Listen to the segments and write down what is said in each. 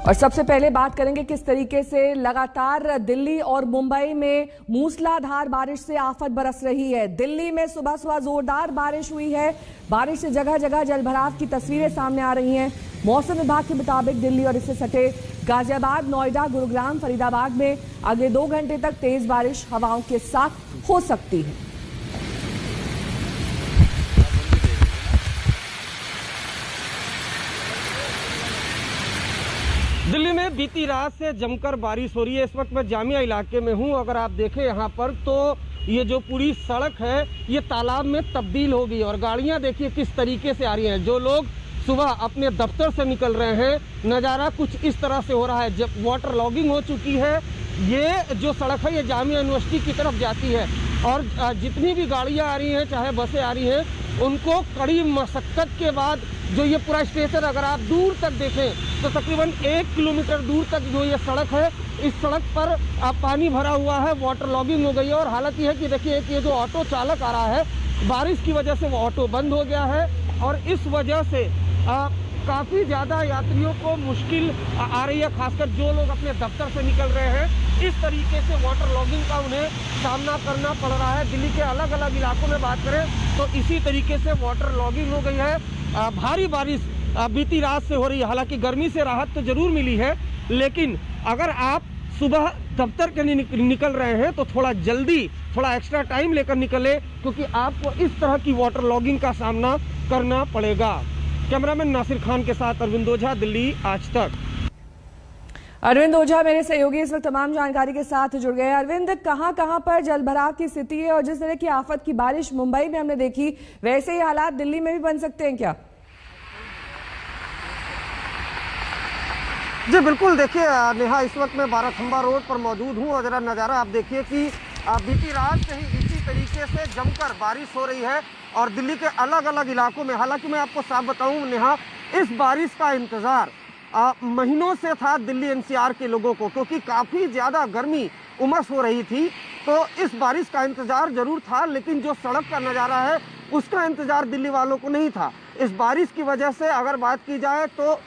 और सबसे पहले बात करेंगे किस तरीके से लगातार दिल्ली और मुंबई में मूसलाधार बारिश से आफत बरस रही है। दिल्ली में सुबह सुबह जोरदार बारिश हुई है। बारिश से जगह जगह जलभराव की तस्वीरें सामने आ रही हैं। मौसम विभाग के मुताबिक दिल्ली और इससे सटे गाजियाबाद, नोएडा, गुरुग्राम, फरीदाबाद में अगले 2 घंटे तक तेज बारिश हवाओं के साथ हो सकती है। दिल्ली में बीती रात से जमकर बारिश हो रही है। इस वक्त मैं जामिया इलाके में हूं। अगर आप देखें यहाँ पर तो ये जो पूरी सड़क है ये तालाब में तब्दील हो गई और गाड़ियाँ देखिए किस तरीके से आ रही हैं। जो लोग सुबह अपने दफ्तर से निकल रहे हैं, नज़ारा कुछ इस तरह से हो रहा है। जब वाटर लॉगिंग हो चुकी है, ये जो सड़क है ये जामिया यूनिवर्सिटी की तरफ जाती है और जितनी भी गाड़ियाँ आ रही हैं, चाहे बसें आ रही हैं, उनको कड़ी मशक्क़त के बाद जो ये पूरा स्टेशन अगर आप दूर तक देखें तो तकरीबन 1 किलोमीटर दूर तक जो ये सड़क है, इस सड़क पर पानी भरा हुआ है, वाटर लॉगिंग हो गई है। और हालत ये है कि देखिए कि ये जो ऑटो चालक आ रहा है, बारिश की वजह से वो ऑटो बंद हो गया है और इस वजह से काफ़ी ज़्यादा यात्रियों को मुश्किल आ रही है, खासकर जो लोग अपने दफ्तर से निकल रहे हैं। इस तरीके से वाटर लॉगिंग का उन्हें सामना करना पड़ रहा है। दिल्ली के अलग अलग इलाकों में बात करें तो इसी तरीके से वाटर लॉगिंग हो गई है। भारी बारिश बीती रात से हो रही है। हालांकि गर्मी से राहत तो ज़रूर मिली है, लेकिन अगर आप सुबह दफ्तर के लिए निकल रहे हैं तो थोड़ा जल्दी, थोड़ा एक्स्ट्रा टाइम लेकर निकले, क्योंकि आपको इस तरह की वाटर लॉगिंग का सामना करना पड़ेगा। कैमरामैन नासिर खान के साथ अरविंद ओझा, दिल्ली आज तक। अरविंद ओझा मेरे सहयोगी इस वक्त तमाम जानकारी के साथ जुड़ गए। अरविंद, कहां पर जलभराव की स्थिति है और जिस तरह की आफत की बारिश मुंबई में हमने देखी, वैसे ही हालात दिल्ली में भी बन सकते हैं क्या? जी बिल्कुल, देखिए नेहा, इस वक्त मैं बाराखंबा रोड पर मौजूद हूँ और जरा नज़ारा आप देखिए कि बीती रात से ही इसी तरीके से जमकर बारिश हो रही है और दिल्ली के अलग अलग इलाकों में। हालांकि मैं आपको साफ बताऊं नेहा, इस बारिश का इंतज़ार महीनों से था दिल्ली एनसीआर के लोगों को, क्योंकि काफ़ी ज़्यादा गर्मी उमस हो रही थी। तो इस बारिश का इंतज़ार ज़रूर था, लेकिन जो सड़क का नज़ारा है उसका इंतज़ार दिल्ली वालों को नहीं था। इस बारिश की वजह से अगर बात की जाए तो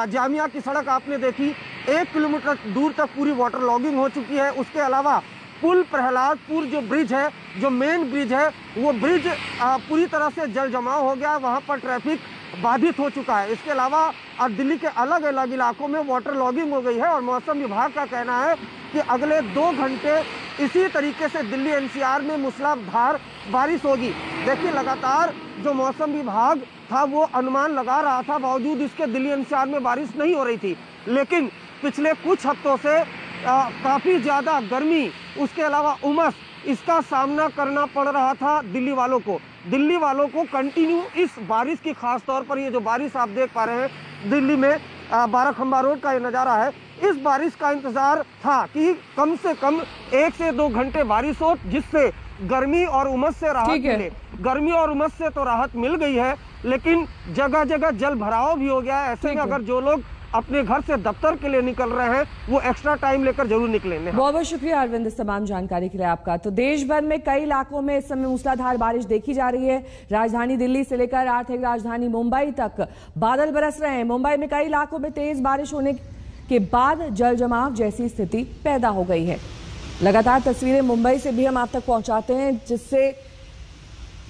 जामिया की सड़क आपने देखी, 1 किलोमीटर दूर तक पूरी वाटर लॉगिंग हो चुकी है। उसके अलावा पुल प्रहलादपुर जो ब्रिज है, जो मेन ब्रिज है, वो ब्रिज पूरी तरह से जल जमाव हो गया, वहाँ पर ट्रैफिक बाधित हो चुका है। इसके अलावा दिल्ली के अलग अलग इलाकों में वाटर लॉगिंग हो गई है और मौसम विभाग का कहना है कि अगले 2 घंटे इसी तरीके से दिल्ली एनसीआर में मूसलाधार बारिश होगी। देखिए, लगातार जो मौसम विभाग था वो अनुमान लगा रहा था, बावजूद इसके दिल्ली एनसीआर में बारिश नहीं हो रही थी। लेकिन पिछले कुछ हफ्तों से काफ़ी ज़्यादा गर्मी, उसके अलावा उमस, इसका सामना करना पड़ रहा था दिल्ली वालों को। दिल्ली वालों को कंटिन्यू इस बारिश की, खास तौर पर ये जो बारिश आप देख पा रहे हैं दिल्ली में बाराखंबा रोड का ये नज़ारा है, इस बारिश का इंतज़ार था कि कम से कम 1 से 2 घंटे बारिश हो, जिससे गर्मी और उमस से राहत मिले। गर्मी और उमस से तो राहत मिल गई है, लेकिन जगह जगह जल भराव भी हो गया है। ऐसे में अगर जो लोग अपने घर से दफ्तर के लिए निकल रहे हैं वो एक्स्ट्रा टाइम लेकर जरूर निकलेंगे। बहुत बहुत शुक्रिया अरविंद इस तमाम जानकारी के लिए आपका। तो देश भर में कई इलाकों में इस समय मूसलाधार बारिश देखी जा रही है। राजधानी दिल्ली से लेकर आर्थिक राजधानी मुंबई तक बादल बरस रहे हैं। मुंबई में कई इलाकों में तेज बारिश होने के बाद जल जमाव जैसी स्थिति पैदा हो गई है। लगातार तस्वीरें मुंबई से भी हम आप तक पहुंचाते हैं, जिससे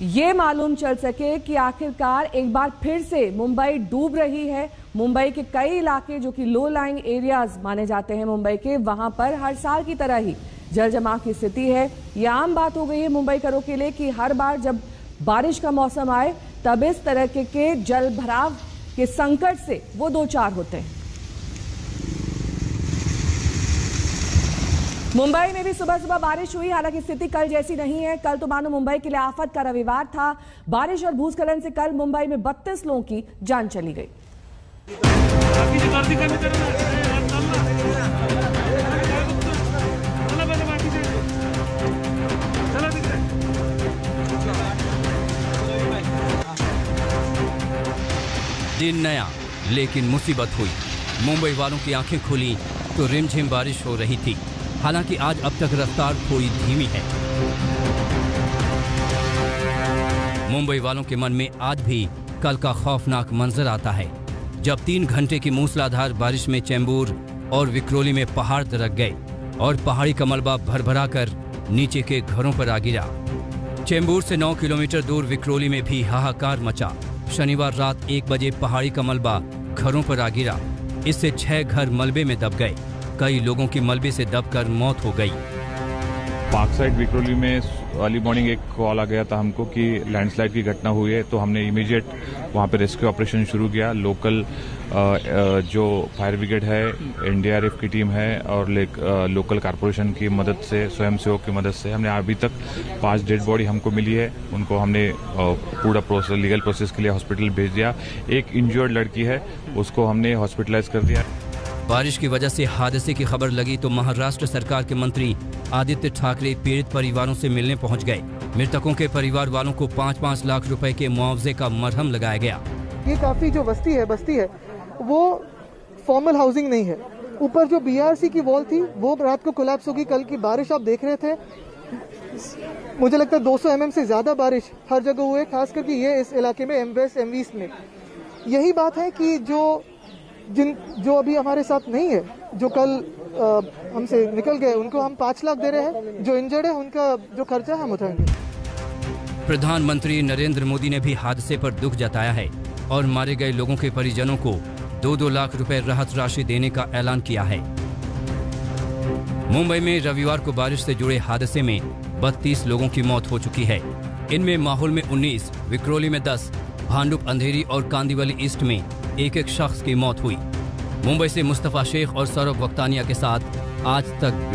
ये मालूम चल सके कि आखिरकार एक बार फिर से मुंबई डूब रही है। मुंबई के कई इलाके जो कि लो लाइंग एरियाज माने जाते हैं मुंबई के, वहां पर हर साल की तरह ही जल जमाव की स्थिति है। यह आम बात हो गई है मुंबईकरों के लिए कि हर बार जब बारिश का मौसम आए तब इस तरह के जल भराव के संकट से वो 2-4 होते हैं। मुंबई में भी सुबह सुबह बारिश हुई, हालांकि स्थिति कल जैसी नहीं है। कल तो मानो मुंबई के लिए आफत का रविवार था। बारिश और भूस्खलन से कल मुंबई में 32 लोगों की जान चली गई। दिन नया, लेकिन मुसीबत हुई। मुंबई वालों की आंखें खुली तो रिमझिम बारिश हो रही थी। हालांकि आज अब तक रफ्तार थोड़ी धीमी है। मुंबई वालों के मन में आज भी कल का खौफनाक मंजर आता है। जब 3 घंटे की मूसलाधार बारिश में चेंबूर और विक्रोली में पहाड़ दरक गए और पहाड़ी का मलबा भरभरा कर नीचे के घरों पर आ गिरा। चेंबूर से 9 किलोमीटर दूर विक्रोली में भी हाहाकार मचा। शनिवार रात 1 बजे पहाड़ी का मलबा घरों पर आ गिरा। इससे 6 घर मलबे में दब गए। कई लोगों की मलबे से दबकर मौत हो गई। पार्क साइड विक्रोली में अर्ली मॉर्निंग एक कॉल आ गया था हमको कि लैंडस्लाइड की घटना हुई है, तो हमने इमीडिएट वहाँ पे रेस्क्यू ऑपरेशन शुरू किया। लोकल जो फायर ब्रिगेड है, एनडीआरएफ की टीम है और लोकल कारपोरेशन की मदद से, स्वयंसेवक की मदद से हमने अभी तक 5 डेड बॉडी हमको मिली है। उनको हमने पूरा प्रोसेस, लीगल प्रोसेस के लिए हॉस्पिटल भेज दिया। एक इंजर्ड लड़की है, उसको हमने हॉस्पिटलाइज कर दिया। बारिश की वजह से हादसे की खबर लगी तो महाराष्ट्र सरकार के मंत्री आदित्य ठाकरे पीड़ित परिवारों से मिलने पहुंच गए। मृतकों के परिवार वालों को 5-5 लाख रुपए के मुआवजे का मरहम लगाया गया। ये काफी जो बस्ती है वो फॉर्मल हाउसिंग नहीं है। ऊपर जो बीआरसी की वॉल थी वो रात को कोलैप्स होगी। कल की बारिश आप देख रहे थे, मुझे लगता है 200 mm से ज्यादा बारिश हर जगह हुई है, खास करके ये इस इलाके में एम वेस्ट एम ईस्ट में। यही बात है कि जो अभी हमारे साथ नहीं है, जो कल हमसे निकल गए, उनको हम 5 लाख दे रहे हैं। जो इंजर्ड है उनका जो खर्चा हम उठाएंगे। प्रधानमंत्री नरेंद्र मोदी ने भी हादसे पर दुख जताया है और मारे गए लोगों के परिजनों को 2-2 लाख रुपए राहत राशि देने का ऐलान किया है। मुंबई में रविवार को बारिश से जुड़े हादसे में 32 लोगों की मौत हो चुकी है। इनमें माहौल में 19, विक्रोली में 10, भांडुप अंधेरी और कांदिवली ईस्ट में एक शख्स की मौत हुई। मुंबई से मुस्तफा शेख और सौरभ वक्तानिया के साथ आज तक।